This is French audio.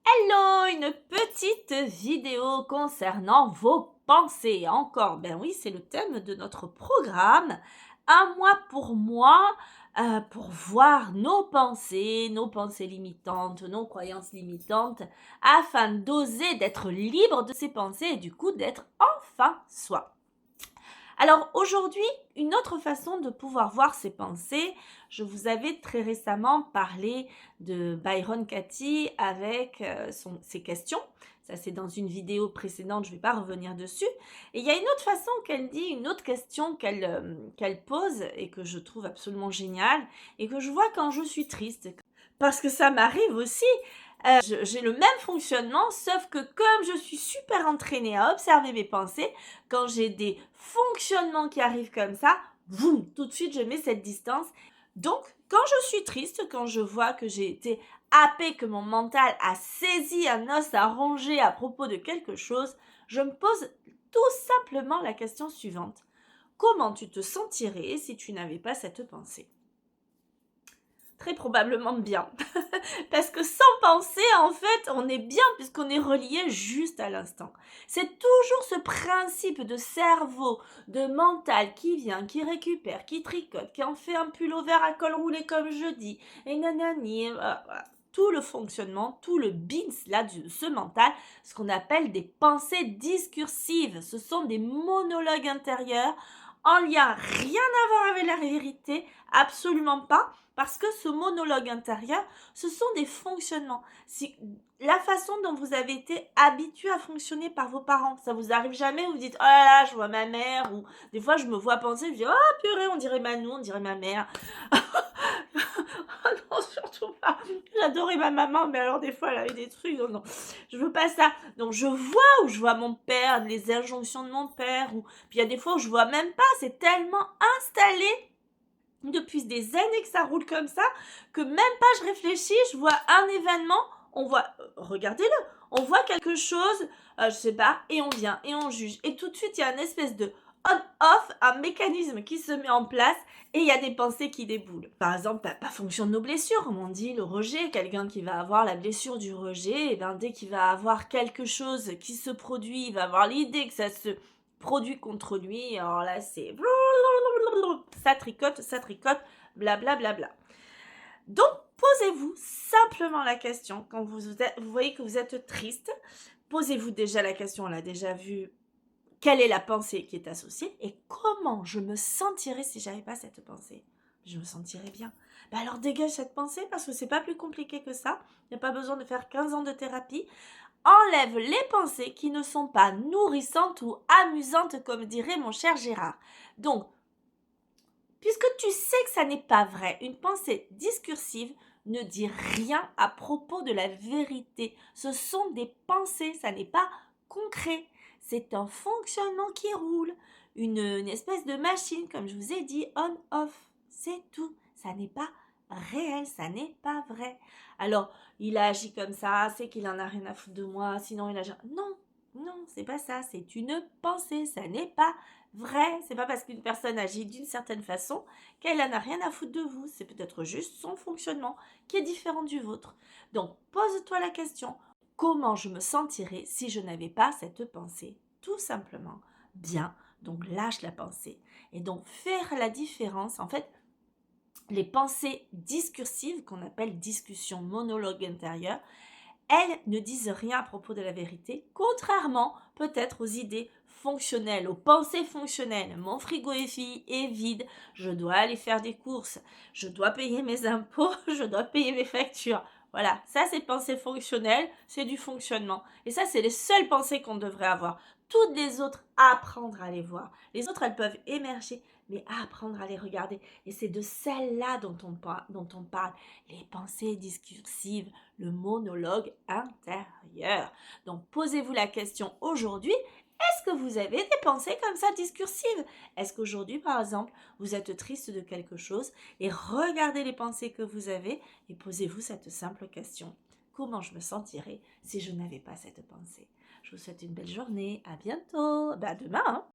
Hello, une petite vidéo concernant vos pensées. Encore, ben oui, c'est le thème de notre programme. Un mois pour moi, pour voir nos pensées limitantes, nos croyances limitantes, afin d'oser d'être libre de ces pensées et du coup d'être enfin soi. Alors aujourd'hui, une autre façon de pouvoir voir ses pensées, je vous avais très récemment parlé de Byron Katie avec ses questions. Ça, c'est dans une vidéo précédente, je ne vais pas revenir dessus. Et il y a une autre façon qu'elle dit, une autre question qu'elle pose et que je trouve absolument géniale et que je vois quand je suis triste. Parce que ça m'arrive aussi. J'ai le même fonctionnement, sauf que comme je suis super entraînée à observer mes pensées, quand j'ai des fonctionnements qui arrivent comme ça, boum, tout de suite je mets cette distance. Donc, quand je suis triste, quand je vois que j'ai été happée, que mon mental a saisi un os à ronger à propos de quelque chose, je me pose tout simplement la question suivante. Comment tu te sentirais si tu n'avais pas cette pensée ? Très probablement bien. Parce que sans penser, en fait, on est bien puisqu'on est relié juste à l'instant. C'est toujours ce principe de cerveau, de mental qui vient, qui récupère, qui tricote, qui en fait un pull-over à col roulé comme je dis, et nanani, tout le fonctionnement, tout le bins là de ce mental, ce qu'on appelle des pensées discursives. Ce sont des monologues intérieurs en lien rien à voir avec la vérité, absolument pas, parce que ce monologue intérieur, ce sont des fonctionnements. Si la façon dont vous avez été habitué à fonctionner par vos parents, ça vous arrive jamais où vous dites oh là là, je vois ma mère, ou des fois je me vois penser, je dis oh purée, on dirait Manou, on dirait ma mère. Oh non, surtout pas. J'adorais ma maman, mais alors des fois elle avait des trucs, non, non, je veux pas ça. Donc je vois où je vois mon père, les injonctions de mon père, ou puis il y a des fois où je vois même pas, c'est tellement installé depuis des années que ça roule comme ça, que même pas je réfléchis, je vois un événement, on voit, regardez-le, on voit quelque chose, je sais pas, et on vient, et on juge. Et tout de suite, il y a une espèce de on-off, un mécanisme qui se met en place, et il y a des pensées qui déboulent. Par exemple, pas fonction de nos blessures, comme on dit, le rejet, quelqu'un qui va avoir la blessure du rejet, et bien dès qu'il va avoir quelque chose qui se produit, il va avoir l'idée que ça se produit contre lui, alors là, c'est ça tricote, blablabla. Bla, bla, bla. Donc, posez-vous simplement la question, quand vous voyez que vous êtes triste, posez-vous déjà la question, on l'a déjà vu, quelle est la pensée qui est associée et comment je me sentirais si j'avais pas cette pensée. Je me sentirais bien. Ben alors dégage cette pensée parce que c'est pas plus compliqué que ça. Il n'y a pas besoin de faire 15 ans de thérapie. Enlève les pensées qui ne sont pas nourrissantes ou amusantes comme dirait mon cher Gérard. Donc, puisque tu sais que ça n'est pas vrai, une pensée discursive ne dit rien à propos de la vérité. Ce sont des pensées, ça n'est pas concret. C'est un fonctionnement qui roule, une espèce de machine, comme je vous ai dit, on-off. C'est tout. Ça n'est pas réel, ça n'est pas vrai. Alors, il a agi comme ça, c'est qu'il en a rien à foutre de moi, sinon il agit... Non, non, c'est pas ça, c'est une pensée, ça n'est pas vrai. C'est pas parce qu'une personne agit d'une certaine façon qu'elle n'en a rien à foutre de vous. C'est peut-être juste son fonctionnement qui est différent du vôtre. Donc, pose-toi la question, comment je me sentirais si je n'avais pas cette pensée? Tout simplement, bien. Donc, lâche la pensée. Et donc, faire la différence, en fait, les pensées discursives, qu'on appelle discussion monologue intérieur, elles ne disent rien à propos de la vérité, contrairement peut-être aux idées fonctionnelles, aux pensées fonctionnelles. Mon frigo est vide, je dois aller faire des courses, je dois payer mes impôts, je dois payer mes factures. Voilà, ça c'est pensée fonctionnelle, c'est du fonctionnement. Et ça, c'est les seules pensées qu'on devrait avoir. Toutes les autres, apprendre à les voir. Les autres, elles peuvent émerger, mais apprendre à les regarder. Et c'est de celles-là dont on parle. Les pensées discursives, le monologue intérieur. Donc, posez-vous la question aujourd'hui, est-ce que vous avez des pensées comme ça discursives? Est-ce qu'aujourd'hui, par exemple, vous êtes triste de quelque chose et regardez les pensées que vous avez et posez-vous cette simple question. Comment je me sentirais si je n'avais pas cette pensée? Je vous souhaite une belle journée. À bientôt. À demain.